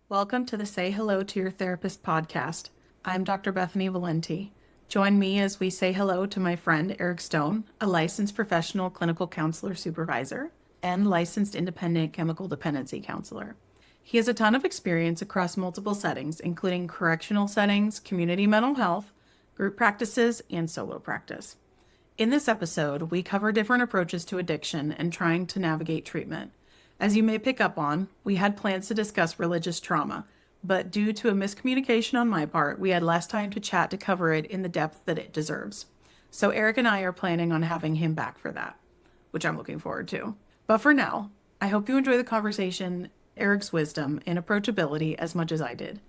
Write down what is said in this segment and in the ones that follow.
Welcome to the Say Hello to Your Therapist podcast. I'm Dr. Bethany Valenti. Join me as we say hello to my friend Eric Stone, a licensed professional clinical counselor supervisor and licensed independent chemical dependency counselor. He has a ton of experience across multiple settings, including correctional settings, community mental health, group practices, and solo practice. In this episode, we cover different approaches to addiction and trying to navigate treatment. As you may pick up on, we had plans to discuss religious trauma, but due to a miscommunication on my part, we had less time to chat to cover it in the depth that it deserves. So Eric and I are planning on having him back for that, which I'm looking forward to. But for now, I hope you enjoy the conversation, Eric's wisdom, and approachability as much as I did.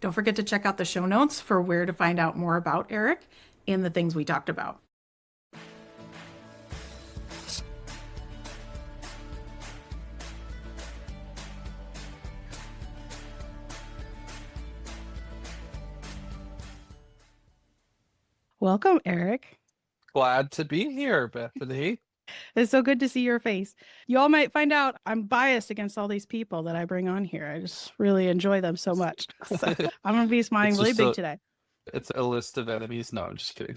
Don't forget to check out the show notes for where to find out more about Eric and the things we talked about. Welcome, Eric. Glad to be here, Bethany. It's so good to see your face. You all might find out I'm biased against all these people that I bring on here. I just really enjoy them so much. So I'm going to be smiling really big today. It's a list of enemies. No, I'm just kidding.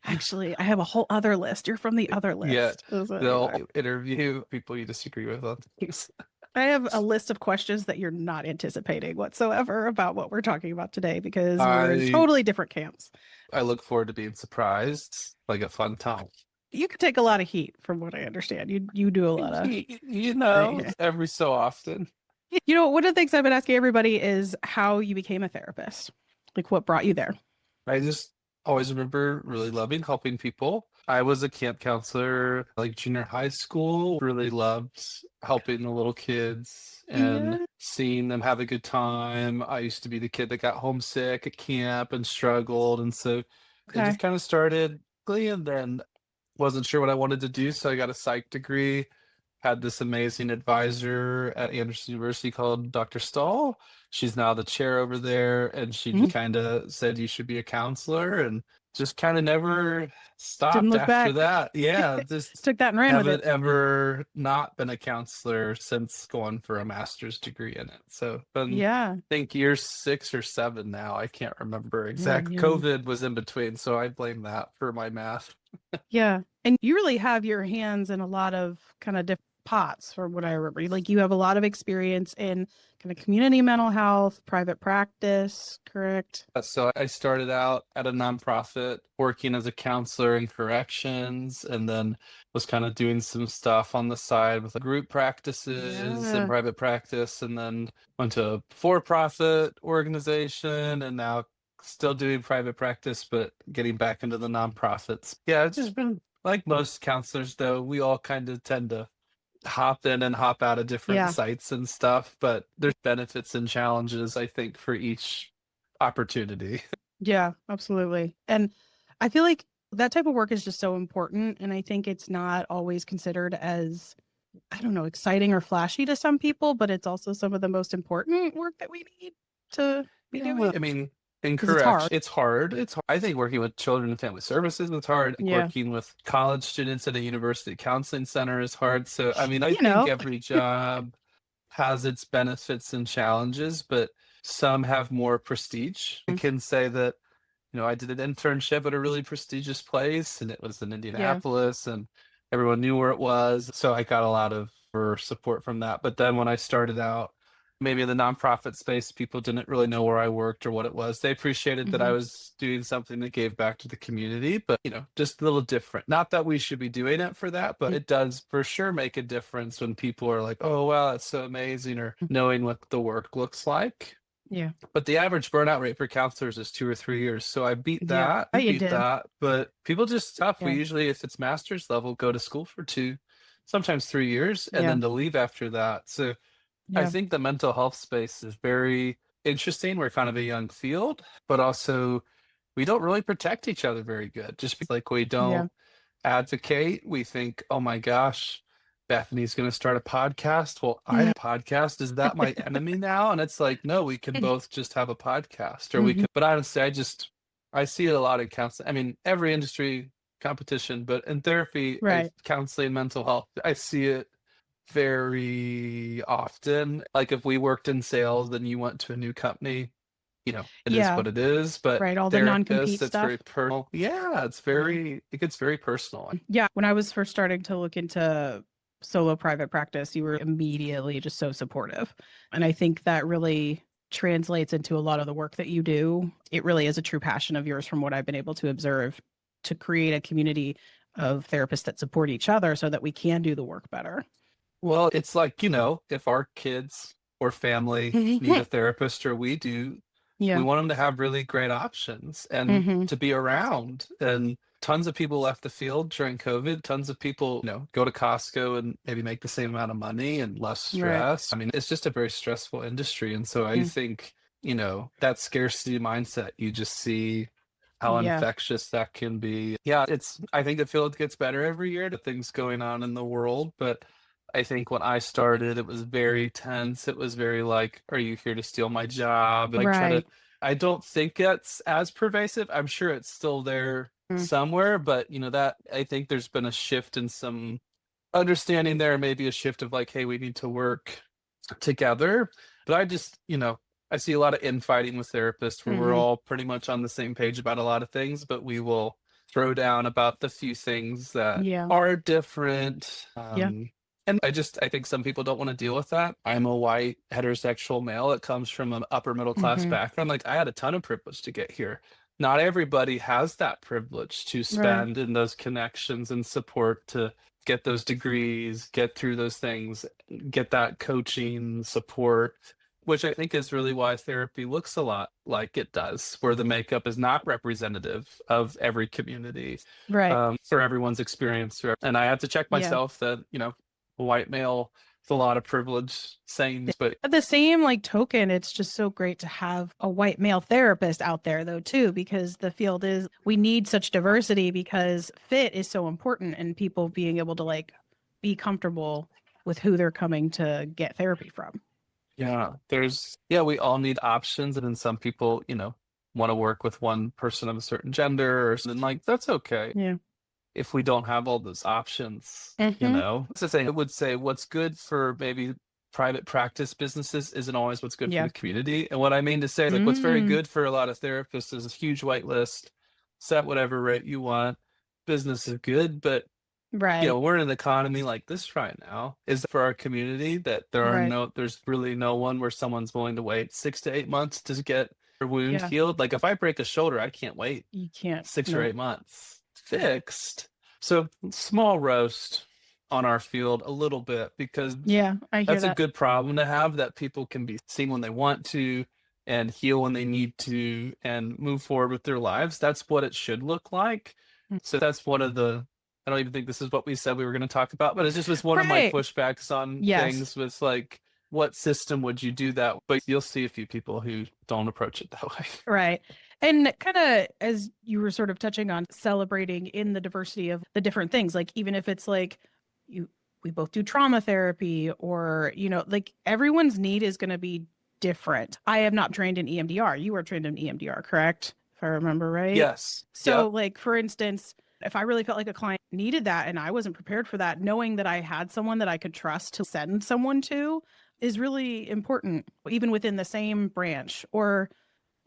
Actually, I have a whole other list. You're from the other list. Yeah, they'll interview people you disagree with on things. I have a list of questions that you're not anticipating whatsoever about what we're talking about today because we're in totally different camps. I look forward to being surprised, like a fun time. You can take a lot of heat from what I understand. You do a lot of... every so often. One of the things I've been asking everybody is how you became a therapist. Like what brought you there? I just always remember really loving helping people. I was a camp counselor, like junior high school, really loved helping the little kids and seeing them have a good time. I used to be the kid that got homesick at camp and struggled. And so it just kind of started, and then wasn't sure what I wanted to do. So I got a psych degree, had this amazing advisor at Anderson University called Dr. Stahl. She's now the chair over there. And she kind of said, you should be a counselor, and just kind of never stopped after that. Yeah, just took that and ran with it. Haven't ever not been a counselor since going for a master's degree in it. So I think year 6 or 7 now. I can't remember exact. COVID was in between, so I blame that for my math. Yeah, and you really have your hands in a lot of kind of different pots from what I remember. Like you have a lot of experience in kind of community mental health, private practice, correct? So I started out at a nonprofit working as a counselor in corrections, and then was kind of doing some stuff on the side with group practices and private practice, and then went to a for-profit organization, and now still doing private practice, but getting back into the nonprofits. Yeah, it's just been like most counselors, though. We all kind of tend to hop in and hop out of different sites and stuff, but there's benefits and challenges, I think, for each opportunity. Yeah, absolutely. And I feel like that type of work is just so important. And I think it's not always considered as, I don't know, exciting or flashy to some people, but it's also some of the most important work that we need to be doing. I mean, incorrect. It's hard. I think working with children and family services is hard. Working with college students at a university counseling center is hard. So, I mean, I think every job has its benefits and challenges, but some have more prestige. I can say that, I did an internship at a really prestigious place, and it was in Indianapolis, and everyone knew where it was. So I got a lot of support from that. But then when I started out, maybe in the nonprofit space, people didn't really know where I worked or what it was. They appreciated that I was doing something that gave back to the community, but, just a little different. Not that we should be doing it for that, but it does for sure make a difference when people are like, oh, wow, that's so amazing, or knowing what the work looks like. Yeah. But the average burnout rate for counselors is 2 or 3 years. So I beat that. But people just stop. We usually, if it's master's level, go to school for 2, sometimes 3 years, and then to leave after that. So I think the mental health space is very interesting. We're kind of a young field, but also we don't really protect each other very good. Just like we don't advocate. We think, oh my gosh, Bethany's going to start a podcast. Well, I have a podcast. Is that my enemy now? And it's like, no, we can both just have a podcast, or we can. But honestly, I see it a lot in counseling. I mean, every industry competition, but in therapy, counseling, mental health, I see it very often. Like if we worked in sales and you went to a new company, it is what it is. But right, all the therapists, non-compete it's stuff. very personal. Yeah, it gets very personal. Yeah, when I was first starting to look into solo private practice, you were immediately just so supportive. And I think that really translates into a lot of the work that you do. It really is a true passion of yours from what I've been able to observe, to create a community of therapists that support each other so that we can do the work better. Well, it's like, if our kids or family need a therapist or we do, we want them to have really great options and to be around. And tons of people left the field during COVID. Tons of people, go to Costco and maybe make the same amount of money and less stress. Right. I mean, it's just a very stressful industry. And so I think, that scarcity mindset, you just see how infectious that can be. Yeah, I think the field gets better every year to things going on in the world. But I think when I started, it was very tense. It was very like, are you here to steal my job? Like I don't think it's as pervasive. I'm sure it's still there somewhere, but that I think there's been a shift in some understanding there, maybe a shift of like, hey, we need to work together. But I just, I see a lot of infighting with therapists where we're all pretty much on the same page about a lot of things, but we will throw down about the few things that are different. And I think some people don't want to deal with that. I'm a white heterosexual male that comes from an upper middle class background. Like I had a ton of privilege to get here. Not everybody has that privilege to spend in those connections and support to get those degrees, get through those things, get that coaching support, which I think is really why therapy looks a lot like it does, where the makeup is not representative of every community, for everyone's experience. And I had to check myself that, a white male with a lot of privilege saying this, but at the same token, it's just so great to have a white male therapist out there though too, because the field we need such diversity because fit is so important and people being able to be comfortable with who they're coming to get therapy from. Yeah, we all need options. And then some people, want to work with one person of a certain gender or something, that's okay. Yeah. If we don't have all those options, it's the thing. I would say what's good for maybe private practice businesses isn't always what's good for the community. And what I mean to say, what's very good for a lot of therapists is a huge white list, set whatever rate you want. Business is good, but we're in an economy like this right now. Is for our community that there's really no one where someone's willing to wait 6 to 8 months to get their wound healed. Like if I break a shoulder, I can't wait. You can't 6 or 8 months. Fixed. So small roast on our field a little bit because I hear that's a good problem to have, that people can be seen when they want to and heal when they need to and move forward with their lives. That's what it should look like. So that's one of the, I don't even think this is what we said we were going to talk about, but it just was one of my pushbacks on things was what system would you do that? But you'll see a few people who don't approach it that way. Right. And kind of as you were sort of touching on celebrating in the diversity of the different things, even if it's we both do trauma therapy or, everyone's need is going to be different. I am not trained in EMDR. You are trained in EMDR, correct? If I remember right. Yes. So for instance, if I really felt like a client needed that and I wasn't prepared for that, knowing that I had someone that I could trust to send someone to is really important, even within the same branch. Or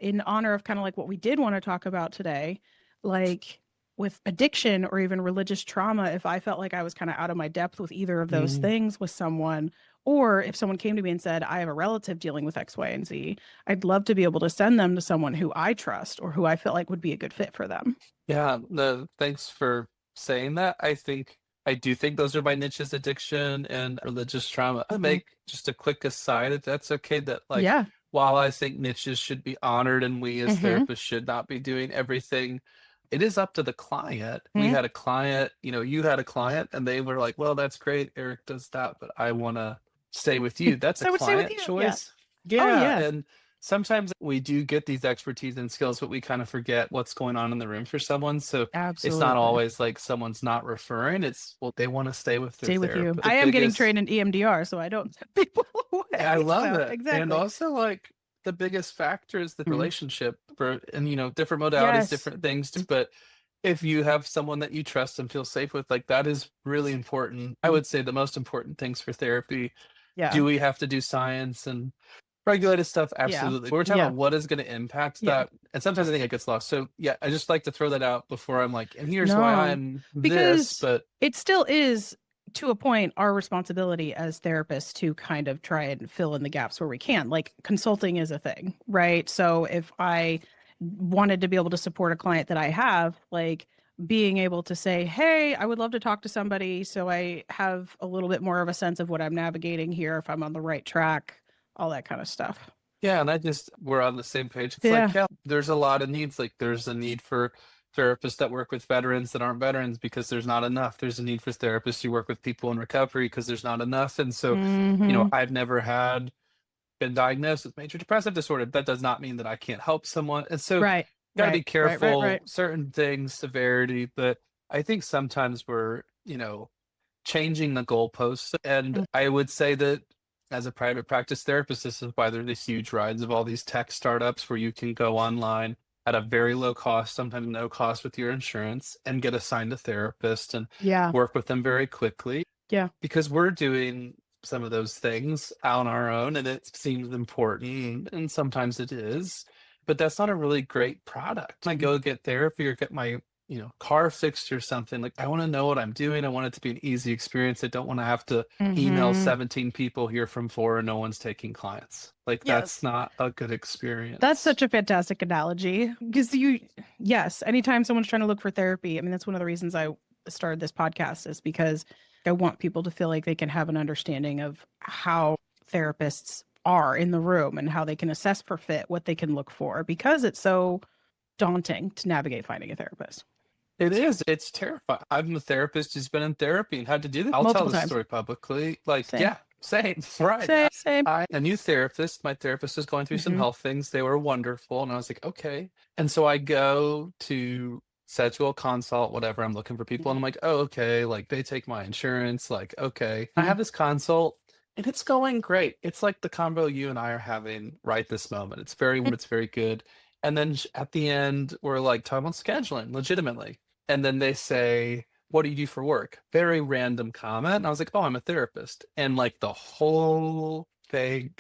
in honor of kind of what we did want to talk about today, with addiction or even religious trauma, if I felt like I was kind of out of my depth with either of those things with someone, or if someone came to me and said, I have a relative dealing with X, Y, and Z, I'd love to be able to send them to someone who I trust or who I feel like would be a good fit for them. Yeah, thanks for saying that. I do think those are my niches, addiction and religious trauma. I make just a quick aside, if that's okay, that while I think niches should be honored and we as therapists should not be doing everything, it is up to the client. We had a client, you had a client and they were like, well, that's great, Eric does that, but I want to stay with you. That's a client choice. Yeah. And sometimes we do get these expertise and skills, but we kind of forget what's going on in the room for someone. So it's not always like someone's not referring. It's, they want to stay with their therapist. I am getting trained in EMDR, so I don't send people away. I love it. Exactly. And also the biggest factor is the relationship and different modalities, different things, but if you have someone that you trust and feel safe with, like that is really important. I would say the most important things for therapy. Yeah. Do we have to do science and regulated stuff? Absolutely. We're talking about what is going to impact that. And sometimes I think it gets lost. So yeah, I just like to throw that out before I'm like, and here's why I'm this, but it still is, to a point, our responsibility as therapists to kind of try and fill in the gaps where we can. Like consulting is a thing, right? So if I wanted to be able to support a client that I have, like being able to say, hey, I would love to talk to somebody so I have a little bit more of a sense of what I'm navigating here, if I'm on the right track, all that kind of stuff. Yeah, and we're on the same page. It's like, yeah, there's a lot of needs. Like there's a need for therapists that work with veterans that aren't veterans because there's not enough. There's a need for therapists who work with people in recovery because there's not enough. And so, I've never been diagnosed with major depressive disorder. That does not mean that I can't help someone. And so gotta be careful, certain things, severity, but I think sometimes we're, changing the goalposts. And I would say that as a private practice therapist, this is why there's this huge rise of all these tech startups where you can go online at a very low cost, sometimes no cost with your insurance, and get assigned a therapist and work with them very quickly. Yeah. Because we're doing some of those things on our own and it seems important and sometimes it is, but that's not a really great product. I go get therapy or get my car fixed or something, like I want to know what I'm doing. I want it to be an easy experience. I don't want to have to email 17 people, hear from 4 and no one's taking clients. Like that's not a good experience. That's such a fantastic analogy because anytime someone's trying to look for therapy, I mean, that's one of the reasons I started this podcast, is because I want people to feel like they can have an understanding of how therapists are in the room and how they can assess for fit, what they can look for, because it's so daunting to navigate finding a therapist. It is. It's terrifying. I'm a therapist who's been in therapy and had to do that. I'll tell this story publicly. Like, same. Right. Same. A new therapist. My therapist was going through some health things. They were wonderful. And I was like, okay. And so I go to schedule a consult, whatever. I'm looking for people. And I'm like, oh, okay. Like they take my insurance. Like, okay. I have this consult and it's going great. It's like the combo you and I are having right this moment. It's very good. And then at the end, we're like talking about scheduling legitimately. And then they say, what do you do for work? Very random comment. And I was like, oh, I'm a therapist. And like the whole thing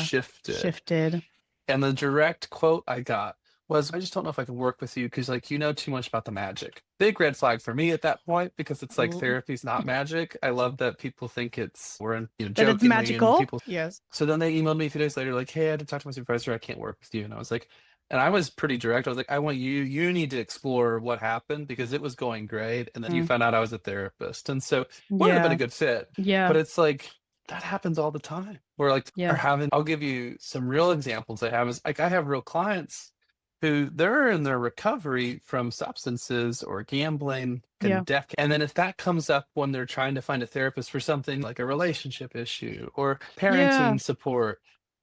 shifted. And the direct quote I got was, I just don't know if I can work with you because like, you know too much about the magic. Big red flag for me at that point, because it's like therapy's not magic. I love that people think we're in, that it's magical. Yes. So then they emailed me a few days later, like, hey, I had to talk to my supervisor. I can't work with you. And I was like, and I was pretty direct. I was like, I want you need to explore what happened because it was going great. And then you found out I was a therapist. And so wouldn't have been a good fit. Yeah. But it's like, that happens all the time. We're like, I'll give you some real examples I have. Is like, I have real clients who they're in their recovery from substances or gambling and and then if that comes up when they're trying to find a therapist for something like a relationship issue or parenting support,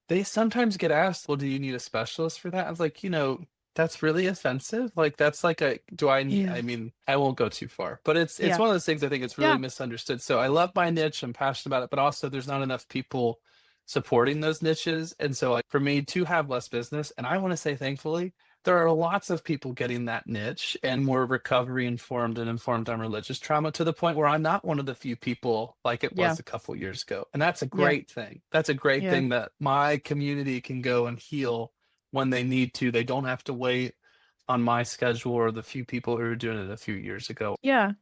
they sometimes get asked, well, do you need a specialist for that? I was like, that's really offensive. Like, that's like I mean, I won't go too far, but it's one of those things I think it's really misunderstood. So I love my niche. I'm passionate about it, but also there's not enough people supporting those niches. And so like for me to have less business, and I want to say, thankfully, there are lots of people getting that niche and more recovery informed and informed on religious trauma to the point where I'm not one of the few people like it was a couple years ago. And that's a great thing. That's a great thing that my community can go and heal when they need to. They don't have to wait on my schedule or the few people who were doing it a few years ago. Yeah.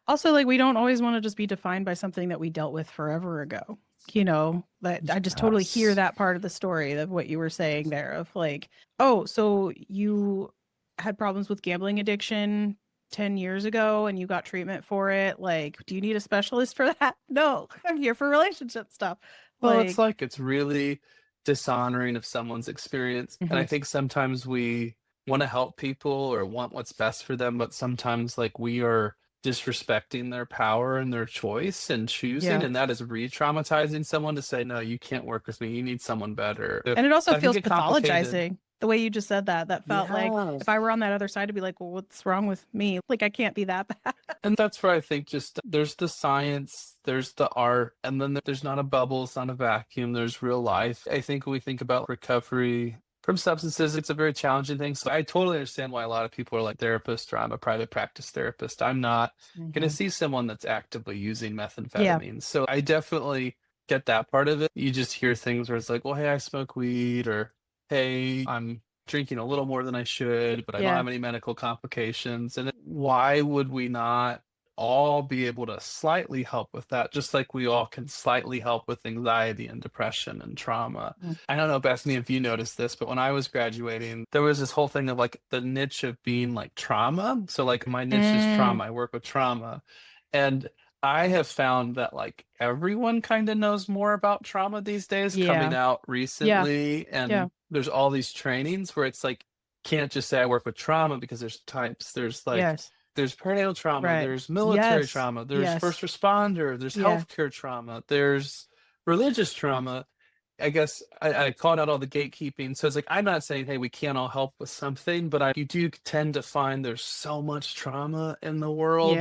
Also, like, we don't always want to just be defined by something that we dealt with forever ago. That I just totally hear that part of the story of what you were saying there of like, oh, so you had problems with gambling addiction 10 years ago and you got treatment for it. Like, do you need a specialist for that? No, I'm here for relationship stuff. Well, it's really dishonoring of someone's experience. And I think sometimes we want to help people or want what's best for them, but sometimes like we are disrespecting their power and their choice and choosing, and that is re-traumatizing someone to say, no, you can't work with me, you need someone better. And it also feels pathologizing. The way you just said that felt like if I were on that other side, I'd be like, well, what's wrong with me? Like, I can't be that bad. And that's where I think just there's the science, there's the art, and then there's not a bubble, it's not a vacuum, there's real life. I think when we think about recovery from substances. It's a very challenging thing. So I totally understand why a lot of people are like therapists, or I'm a private practice therapist. I'm not going to see someone that's actively using methamphetamine. So I definitely get that part of it. You just hear things where it's like, well, hey, I smoke weed, or hey, I'm drinking a little more than I should, but I don't have any medical complications. And why would we not all be able to slightly help with that, just like we all can slightly help with anxiety and depression and trauma? I don't know, Bethany, if you noticed this, but when I was graduating, there was this whole thing of like the niche of being like trauma. So like my niche is trauma. I work with trauma. And I have found that like everyone kind of knows more about trauma these days, coming out recently. And there's all these trainings where it's like, can't just say I work with trauma, because there's types. There's like, there's perinatal trauma, there's military trauma, there's first responder, there's healthcare trauma, there's religious trauma. I guess I called out all the gatekeeping. So it's like, I'm not saying, hey, we can't all help with something, but you do tend to find there's so much trauma in the world,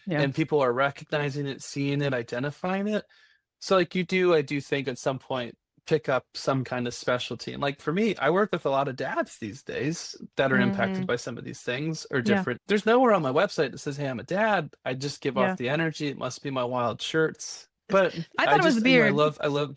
and people are recognizing it, seeing it, identifying it. So like I do think at some point pick up some kind of specialty. And like for me, I work with a lot of dads these days that are impacted by some of these things, or different. There's nowhere on my website that says, hey, I'm a dad. I just give off the energy. It must be my wild shirts. But I thought it was the beard. I love,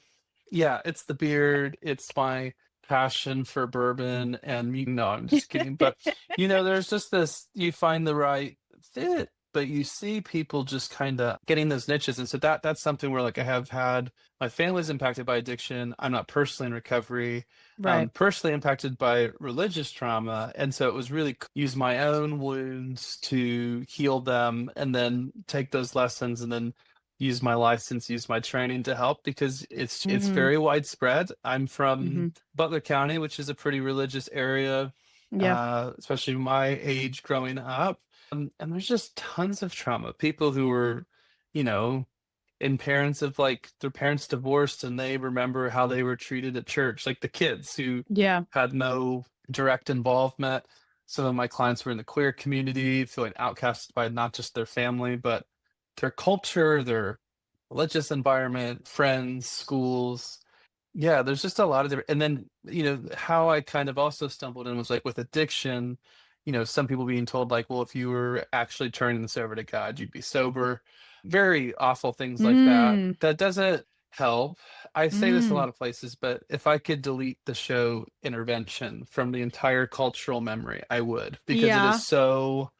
yeah, it's the beard. It's my passion for bourbon. And no, I'm just kidding. But there's just this, you find the right fit, but you see people just kind of getting those niches. And so that's something where like I have had, my family's impacted by addiction. I'm not personally in recovery. Personally impacted by religious trauma. And so it was really use my own wounds to heal them, and then take those lessons and then use my license, use my training to help, because it's very widespread. I'm from Butler County, which is a pretty religious area, especially my age growing up. And there's just tons of trauma. People who were, in parents of like their parents divorced, and they remember how they were treated at church, like the kids who had no direct involvement. Some of my clients were in the queer community, feeling outcasted by not just their family, but their culture, their religious environment, friends, schools. Yeah, there's just a lot of different. And then, how I kind of also stumbled in was like with addiction, some people being told like, well, if you were actually turning this over to God, you'd be sober. Very awful things like that. That doesn't help. I say this a lot of places, but if I could delete the show Intervention from the entire cultural memory, I would, because it is so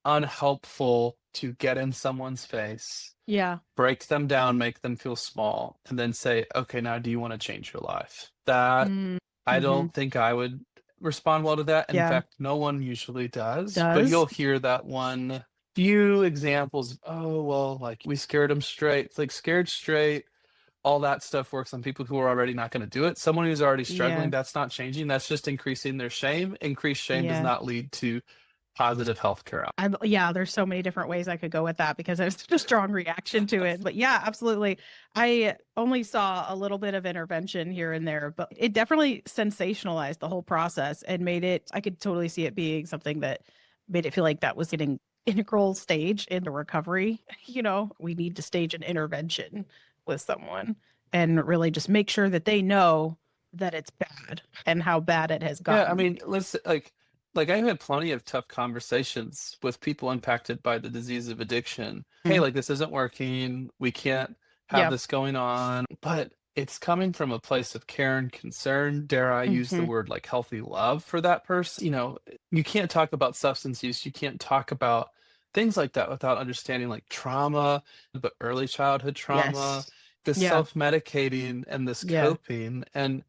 unhelpful to get in someone's face, break them down, make them feel small, and then say, okay, now do you want to change your life? That I don't think I would respond well to that. In fact, no one usually does. But you'll hear that one few examples. Oh, well, like we scared them straight. It's like scared straight. All that stuff works on people who are already not going to do it. Someone who's already struggling, that's not changing. That's just increasing their shame. Increased shame does not lead to positive healthcare. There's so many different ways I could go with that, because there's such a strong reaction to it. But yeah, absolutely. I only saw a little bit of Intervention here and there, but it definitely sensationalized the whole process and made it, I could totally see it being something that made it feel like that was getting integral stage in the recovery. We need to stage an intervention with someone and really just make sure that they know that it's bad and how bad it has gotten. Yeah, I mean, let's like I've had plenty of tough conversations with people impacted by the disease of addiction. Hey, like this isn't working. We can't have this going on. But it's coming from a place of care and concern. Dare I use the word like healthy love for that person? You can't talk about substance use. You can't talk about things like that without understanding like trauma, but early childhood trauma, this self-medicating and this coping. And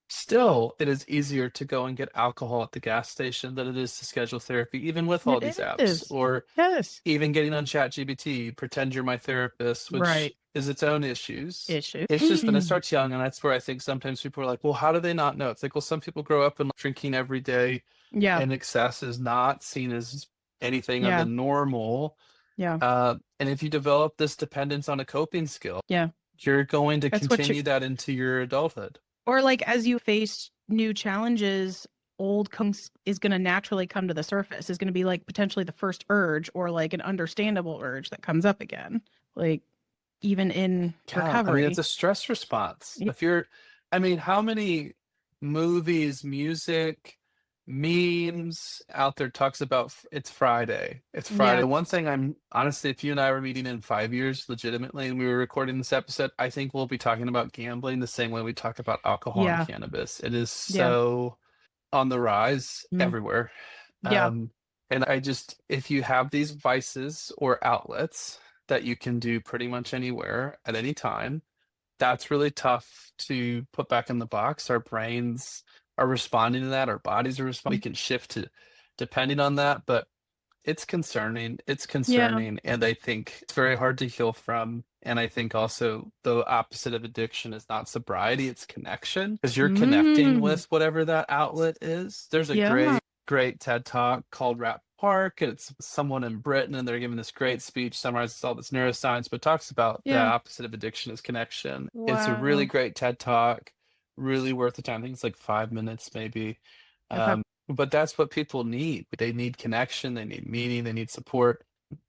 still, it is easier to go and get alcohol at the gas station than it is to schedule therapy, even with all these apps, or even getting on ChatGPT, pretend you're my therapist, which is its own issues. It's just, and it starts young. And that's where I think sometimes people are like, well, how do they not know? It's like, well, some people grow up and drinking every day and excess is not seen as anything other than normal. And if you develop this dependence on a coping skill, you're going to continue that into your adulthood. Or like as you face new challenges, old is going to naturally come to the surface, is going to be like potentially the first urge, or like an understandable urge that comes up again, like even in recovery. I mean, it's a stress response. If you're, how many movies, music, memes out there talks about it's Friday. It's Friday. Yeah. The one thing I'm honestly, if you and I were meeting in 5 years, legitimately, and we were recording this episode, I think we'll be talking about gambling the same way we talk about alcohol and cannabis. It is so on the rise everywhere. Yeah. And I just, if you have these vices or outlets that you can do pretty much anywhere at any time, that's really tough to put back in the box. Our brains are responding to that. Our bodies are responding. We can shift to depending on that, but it's concerning. It's concerning. And I think it's very hard to heal from. And I think also the opposite of addiction is not sobriety, it's connection. Because you're connecting with whatever that outlet is. There's a great TED Talk called Rap Park. It's someone in Britain, and they're giving this great speech, summarizes all this neuroscience, but talks about the opposite of addiction is connection. Wow. It's a really great TED Talk, really worth the time. I think it's like 5 minutes maybe. But that's what people need. They need connection, they need meaning, they need support.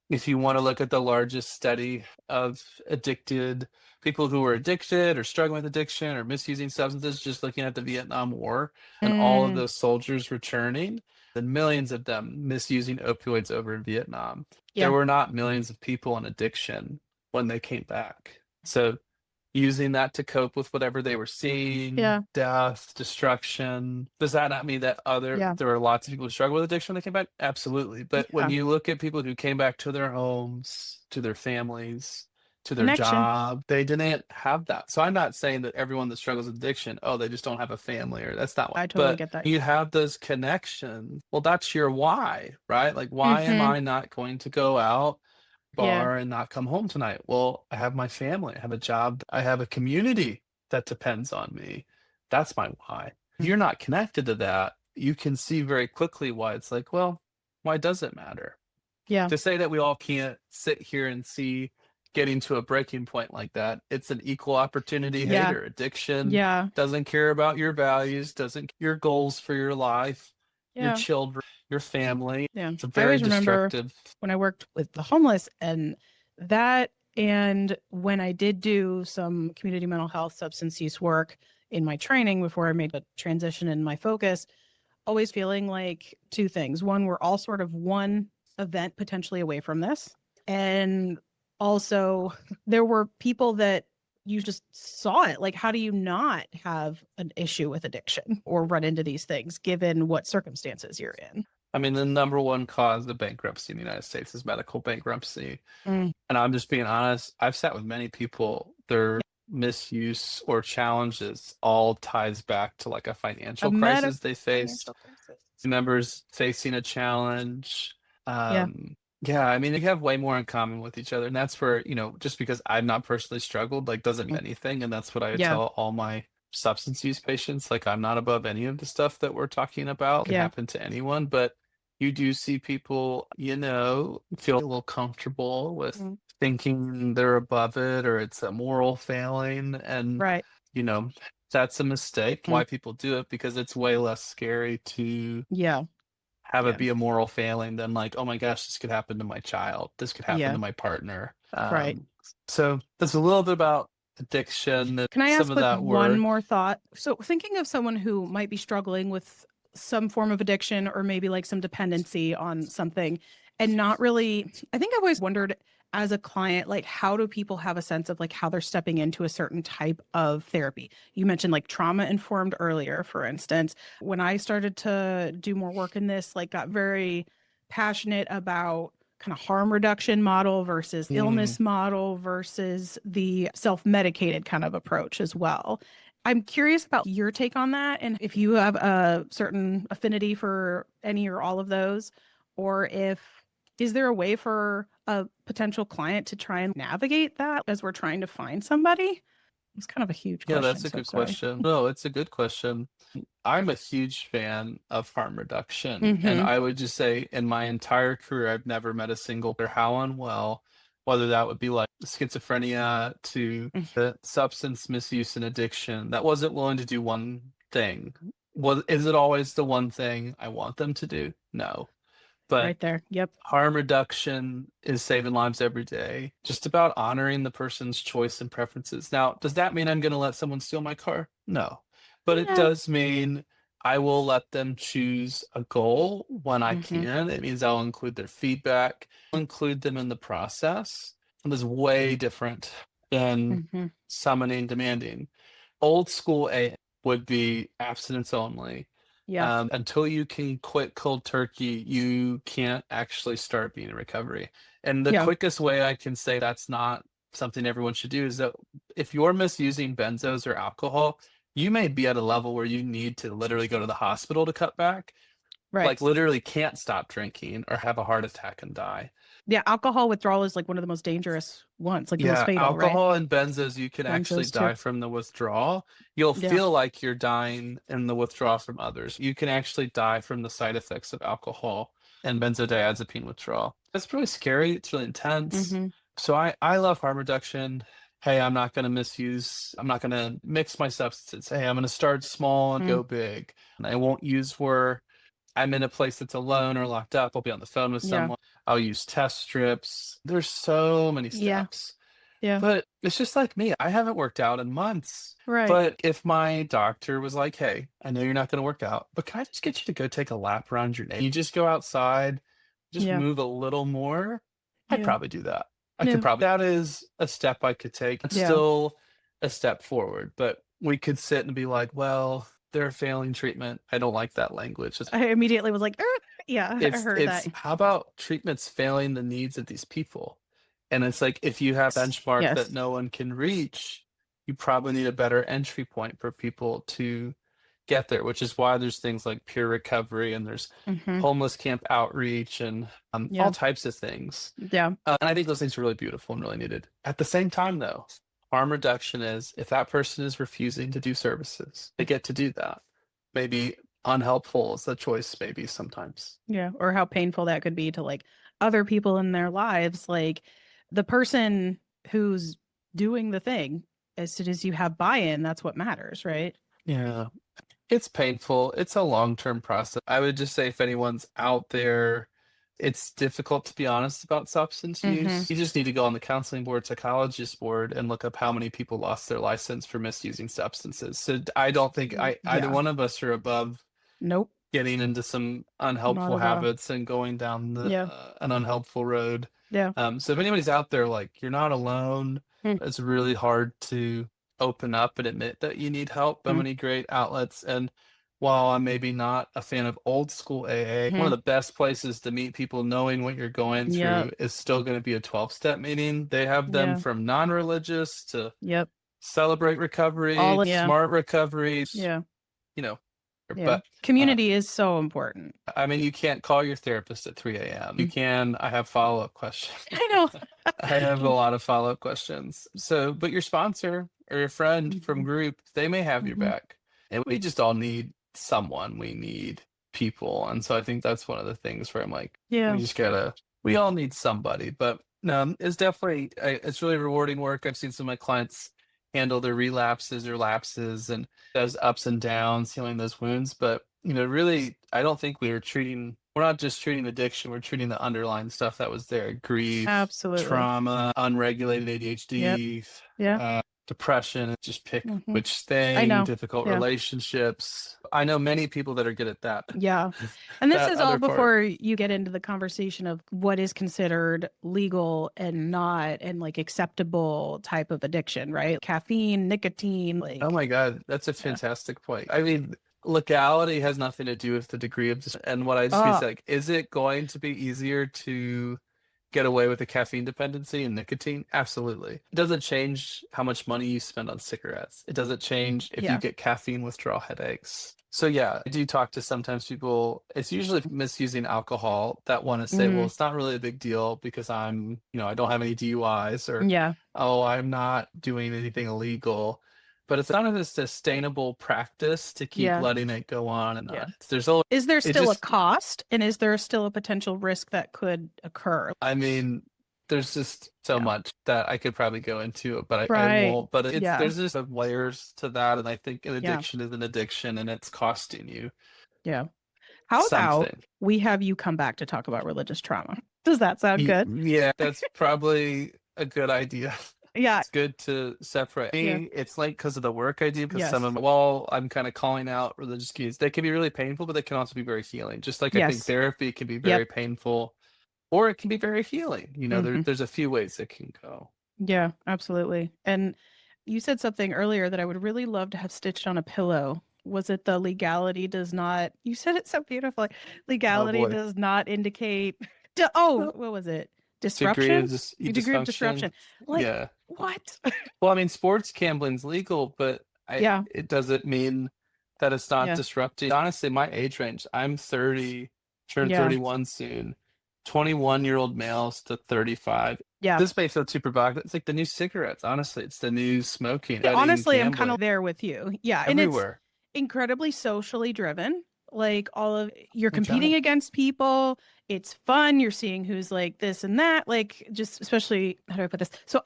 If you want to look at the largest study of addicted people who were addicted or struggling with addiction or misusing substances, just looking at the Vietnam War and all of those soldiers returning, and millions of them misusing opioids over in Vietnam. There were not millions of people in addiction when they came back. So using that to cope with whatever they were seeing, death, destruction. Does that not mean that there were lots of people who struggled with addiction when they came back? Absolutely. But when you look at people who came back to their homes, to their families, to their job, they didn't have that. So I'm not saying that everyone that struggles with addiction, they just don't have a family, or that's not what. I totally get that. You have those connections. Well, that's your why, right? Like, why am I not going to go out bar and not come home tonight? Well, I have my family, I have a job, I have a community that depends on me. That's my why. If you're not connected to that, you can see very quickly why it's like, well, why does it matter? To say that we all can't sit here and see getting to a breaking point like that, it's an equal opportunity hater. Addiction doesn't care about your values, doesn't your goals for your life, your children, your family. It's a very destructive. When I worked with the homeless, and when I did do some community mental health substance use work in my training before I made a transition in my focus, always feeling like two things. One, we're all sort of one event potentially away from this. And also there were people that you just saw it. Like, how do you not have an issue with addiction or run into these things given what circumstances you're in? I mean, the number one cause of bankruptcy in the United States is medical bankruptcy. And I'm just being honest, I've sat with many people, their misuse or challenges all ties back to like a financial crisis they faced. Members facing a challenge. I mean, we have way more in common with each other. And that's where, just because I've not personally struggled, like, doesn't mean anything. And that's what I tell all my substance use patients. Like, I'm not above any of the stuff that we're talking about. It can happen to anyone, but you do see people, feel a little comfortable with thinking they're above it, or it's a moral failing. And, that's a mistake. Why people do it, because it's way less scary to have it be a moral failing than like, oh my gosh, this could happen to my child. This could happen to my partner. So that's a little bit about addiction. Can I ask one more thought? So thinking of someone who might be struggling with some form of addiction, or maybe like some dependency on something, and not really, I think I've always wondered as a client, like, how do people have a sense of like how they're stepping into a certain type of therapy? You mentioned like trauma informed earlier, for instance. When I started to do more work in this, like, got very passionate about kind of harm reduction model versus illness model versus the self-medicated kind of approach as well. I'm curious about your take on that, and if you have a certain affinity for any or all of those, or is there a way for a potential client to try and navigate that as we're trying to find somebody? It's kind of a huge question. Yeah, that's a good question. No, it's a good question. I'm a huge fan of harm reduction. And I would just say in my entire career, I've never met a single or how unwell, whether that would be like schizophrenia to the substance misuse and addiction, that wasn't willing to do one thing. Is it always the one thing I want them to do? No. But right there. Yep. Harm reduction is saving lives every day. Just about honoring the person's choice and preferences. Now, does that mean I'm going to let someone steal my car? No. But it does mean I will let them choose a goal when I can. It means I'll include their feedback, include them in the process. And it's way different than summoning, demanding. Old school A would be abstinence only. Yeah. Until you can quit cold turkey, you can't actually start being in recovery. And the quickest way I can say that's not something everyone should do is that if you're misusing benzos or alcohol, you may be at a level where you need to literally go to the hospital to cut back. Right. Like literally can't stop drinking or have a heart attack and die. Yeah, alcohol withdrawal is like one of the most dangerous ones, like the most fatal, alcohol right? and benzos, you can actually die from the withdrawal. You'll feel like you're dying in the withdrawal from others. You can actually die from the side effects of alcohol and benzodiazepine withdrawal. It's really scary. It's really intense. So I love harm reduction. Hey, I'm not going to misuse, I'm not going to mix my substances. Hey, I'm going to start small and go big. And I won't use where I'm in a place that's alone or locked up. I'll be on the phone with someone. I'll use test strips. There's so many steps. Yeah. But it's just like me. I haven't worked out in months. Right. But if my doctor was like, hey, I know you're not going to work out, but can I just get you to go take a lap around your neighborhood? You just go outside, just move a little more. I'd probably do that. That is a step I could take. It's still a step forward, but we could sit and be like, well, they're failing treatment. I don't like that language. I immediately was like, I heard that. How about treatments failing the needs of these people? And it's like, if you have a benchmark that no one can reach, you probably need a better entry point for people to get there, which is why there's things like peer recovery and there's homeless camp outreach and all types of things. Yeah. And I think those things are really beautiful and really needed. At the same time, though, harm reduction is if that person is refusing to do services, they get to do that. Maybe unhelpful is the choice, maybe sometimes. Yeah. Or how painful that could be to like other people in their lives. Like the person who's doing the thing, as soon as you have buy-in, that's what matters, right? Yeah. It's painful. It's a long-term process. I would just say if anyone's out there, it's difficult to be honest about substance use. You just need to go on the counseling board, psychologist board, and look up how many people lost their license for misusing substances. So I don't think either one of us are above getting into some unhelpful habits and going down an unhelpful road. Yeah. So if anybody's out there, like, you're not alone. It's really hard to open up and admit that you need help. So many great outlets. And while I'm maybe not a fan of old school AA, one of the best places to meet people knowing what you're going through is still going to be a 12-step meeting. They have them from non-religious to celebrate recovery, smart recovery. Yeah. You know, but community is so important. I mean, you can't call your therapist at 3 a.m. You can. I have follow-up questions. I know. I have a lot of follow-up questions. So, but your sponsor or your friend from group, they may have your back. And we just all need someone. We need people. And so I think that's one of the things where I'm like, we all need somebody. But no, it's definitely, it's really rewarding work. I've seen some of my clients handle their relapses or lapses and those ups and downs, healing those wounds. But, really, I don't think we're not just treating addiction, we're treating the underlying stuff that was there. Grief, trauma, unregulated ADHD, depression, just pick which thing, difficult relationships. I know many people that are good at that. Yeah. And this is all before you get into the conversation of what is considered legal and not, and like acceptable type of addiction, right? Caffeine, nicotine. Oh my God, that's a fantastic point. I mean, legality has nothing to do with the degree of this. And what I just be like, is it going to be easier to get away with a caffeine dependency and nicotine? Absolutely. It doesn't change how much money you spend on cigarettes. It doesn't change if you get caffeine withdrawal headaches. So I do talk to sometimes people, it's usually misusing alcohol that want to say, well, it's not really a big deal because I'm, I don't have any DUIs or, I'm not doing anything illegal. But it's not a sustainable practice to keep letting it go on and on. Is there still a cost, and is there still a potential risk that could occur? I mean, there's just so much that I could probably go into it, but I won't. But there's just layers to that, and I think an addiction is an addiction, and it's costing you. Yeah. How about we have you come back to talk about religious trauma? Does that sound good? Yeah, that's probably a good idea. Yeah. It's good to separate. Me, it's like because of the work I do, because Yes. some of them, while I'm kind of calling out religious cues, they can be really painful, but they can also be very healing. Just like I think therapy can be very painful, or it can be very healing. You know, there's a few ways it can go. Yeah, absolutely. And you said something earlier that I would really love to have stitched on a pillow. Was it the legality does not, you said it so beautifully. Legality does not indicate, what was it? Disruption? Degree of disruption. Like, what? Well, I mean, sports gambling's legal, but it doesn't mean that it's not disrupting. Honestly, my age range, I'm 30, turn 31 soon. 21-year-old males to 35. Yeah. This may feel too provocative. It's like the new cigarettes. Honestly, it's the new smoking. Honestly, I'm kind of there with you. Yeah. Everywhere. And it's incredibly socially driven. Like you're competing against people. It's fun. You're seeing who's like this and that. Like just especially, how do I put this? So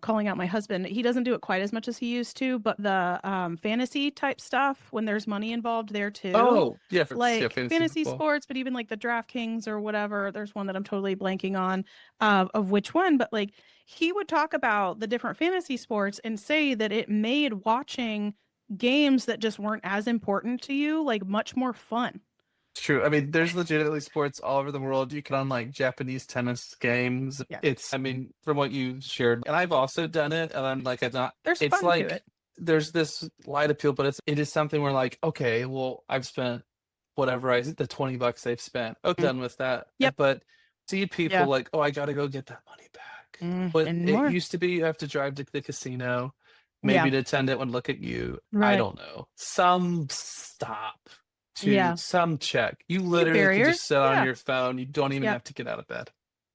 calling out my husband, he doesn't do it quite as much as he used to, but the fantasy type stuff, when there's money involved there too. Oh, yeah. Fantasy sports, but even like the DraftKings or whatever. There's one that I'm totally blanking on of which one, but like he would talk about the different fantasy sports and say that it made watching games that just weren't as important to you like much more fun. It's true. I mean, there's legitimately sports all over the world. You can unlike Japanese tennis games. Yeah. From what you shared, and I've also done it, and I'm like, there's fun to it. There's this light appeal, but it is something where like, okay, well, I've spent whatever the $20 they've spent. Done with that. Yep. But see people like, I got to go get that money back. But it used to be you have to drive to the casino. Maybe the attendant would look at you. Right. I don't know. Some stop to some check. You literally can just sit on your phone. You don't even have to get out of bed.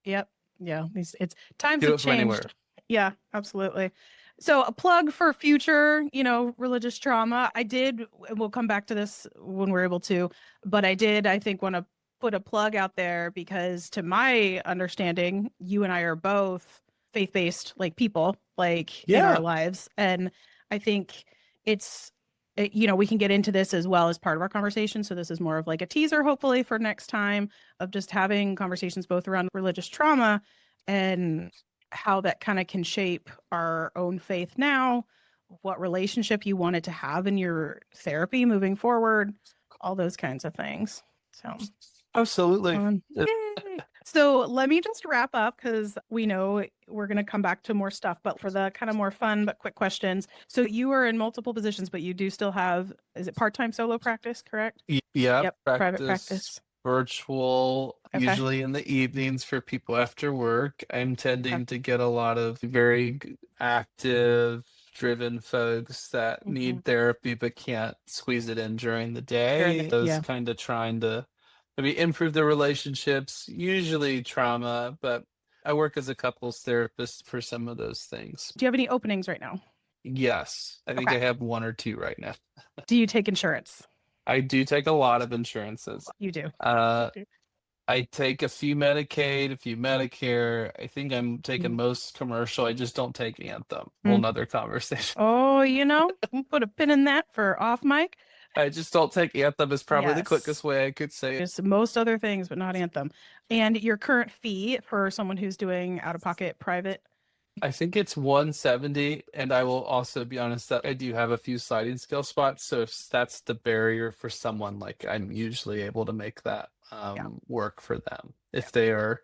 Yep. Yeah. It's times have changed. Yeah, absolutely. So a plug for future, religious trauma. We'll come back to this when we're able to, but I think, want to put a plug out there because to my understanding, you and I are both faith-based people in our lives. And I think we can get into this as well as part of our conversation. So this is more of like a teaser, hopefully for next time, of just having conversations both around religious trauma and how that kind of can shape our own faith now, what relationship you wanted to have in your therapy moving forward, all those kinds of things. So absolutely. So let me just wrap up because we know we're going to come back to more stuff, but for the kind of more fun but quick questions. So you are in multiple positions, but you do still have, is it part-time solo practice, correct? Yeah. Yep, private practice. Virtual, usually in the evenings for people after work. I'm tending to get a lot of very active, driven folks that need therapy but can't squeeze it in during the day. Those kind of trying to maybe improve their relationships, usually trauma, but I work as a couples therapist for some of those things. Do you have any openings right now? Yes. I think I have one or two right now. Do you take insurance? I do take a lot of insurances. You do? I take a few Medicaid, a few Medicare. I think I'm taking most commercial. I just don't take Anthem. Whole nother conversation. Oh, we'll put a pin in that for off mic. I just don't take Anthem is probably the quickest way I could say it. There's most other things, but not Anthem. And your current fee for someone who's doing out-of-pocket private? I think it's $170, and I will also be honest that I do have a few sliding scale spots. So if that's the barrier for someone, I'm usually able to make that work for them if they are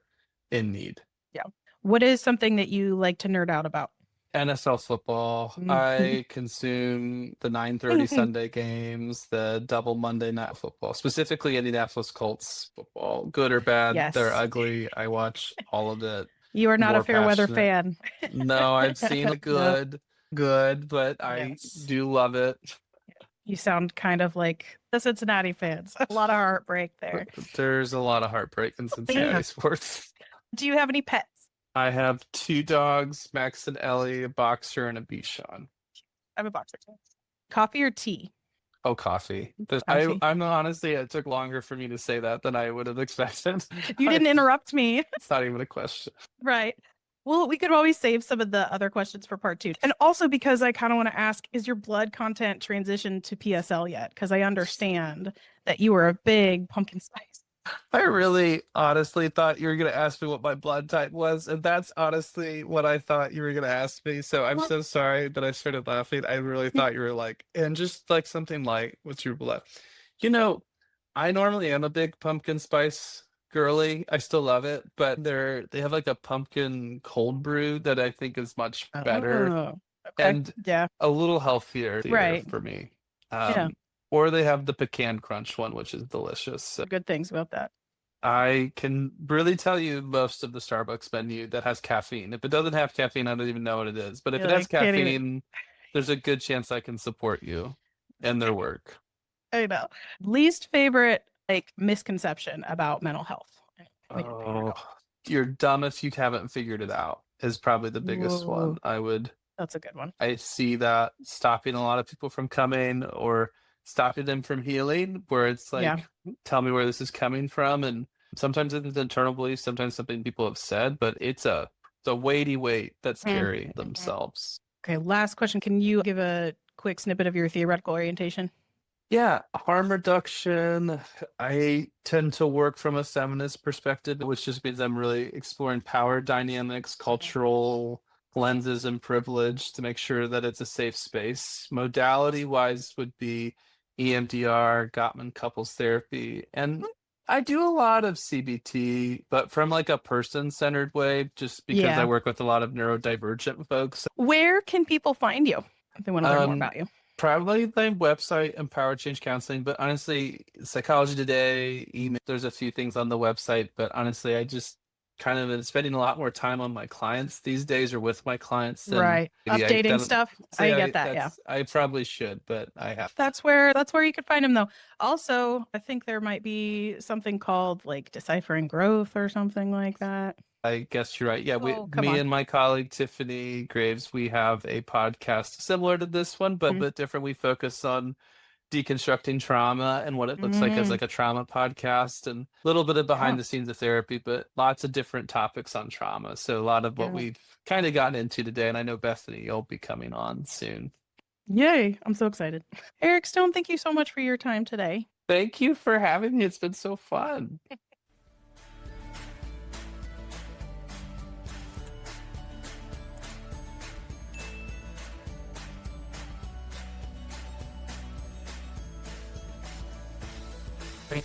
in need. Yeah. What is something that you like to nerd out about? NFL football. I consume the 9:30 Sunday games, the double Monday night football, specifically Indianapolis Colts football. Good or bad, they're ugly. I watch all of it. You are not a fair weather fan. No, I've seen good, but I do love it. You sound kind of like the Cincinnati fans. A lot of heartbreak there. There's a lot of heartbreak in Cincinnati sports. Do you have any pets? I have 2 dogs, Max and Ellie, a boxer, and a Bichon. I have a boxer too. Coffee or tea? Oh, coffee. I'm honestly, it took longer for me to say that than I would have expected. You didn't interrupt me. It's not even a question. Right. Well, we could always save some of the other questions for part 2. And also because I kind of want to ask, is your blood content transitioned to PSL yet? Because I understand that you were a big pumpkin spice. I really honestly thought you were going to ask me what my blood type was, and that's honestly what I thought you were going to ask me. So I'm so sorry that I started laughing. I really thought you were like, and just like something like, what's your blood? You know, I normally am a big pumpkin spice girly. I still love it, but they have like a pumpkin cold brew that I think is much better Oh, okay. and Yeah. a little healthier Right. for me. Yeah. Or they have the pecan crunch one, which is delicious. So Good things about that. I can really tell you most of the Starbucks menu that has caffeine. If it doesn't have caffeine, I don't even know what it is. But if it has Can't even. caffeine, there's a good chance I can support you and their work. I know. Least favorite like misconception about mental health. Oh, you're dumb if you haven't figured it out is probably the biggest one. That's a good one. I see that stopping a lot of people from coming or stopping them from healing, where it's like, tell me where this is coming from. And sometimes it's internal beliefs, sometimes something people have said, but it's a weighty weight that's carrying themselves. Okay, last question. Can you give a quick snippet of your theoretical orientation? Yeah, harm reduction. I tend to work from a feminist perspective, which just means I'm really exploring power dynamics, cultural lenses, and privilege to make sure that it's a safe space. Modality wise would be EMDR, Gottman couples therapy, and I do a lot of CBT, but from like a person-centered way, just because I work with a lot of neurodivergent folks. Where can people find you if they want to learn more about you? Probably the website, Empower Change Counseling, but honestly, Psychology Today, email, there's a few things on the website, but honestly, I just kind of been spending a lot more time on my clients these days or with my clients than updating stuff. I get that. Yeah, I probably should, but I have. That's where you could find them though. Also, I think there might be something called like Deciphering Growth or something like that. I guess you're right. Yeah, me and my colleague Tiffany Graves, we have a podcast similar to this one, but a bit different. We focus on deconstructing trauma and what it looks like as like a trauma podcast, and a little bit of behind the scenes of therapy, but lots of different topics on trauma. So a lot of what we've kind of gotten into today, and I know Bethany, you'll be coming on soon. Yay, I'm so excited. Eric Stone, thank you so much for your time today. Thank you for having me. It's been so fun. Great.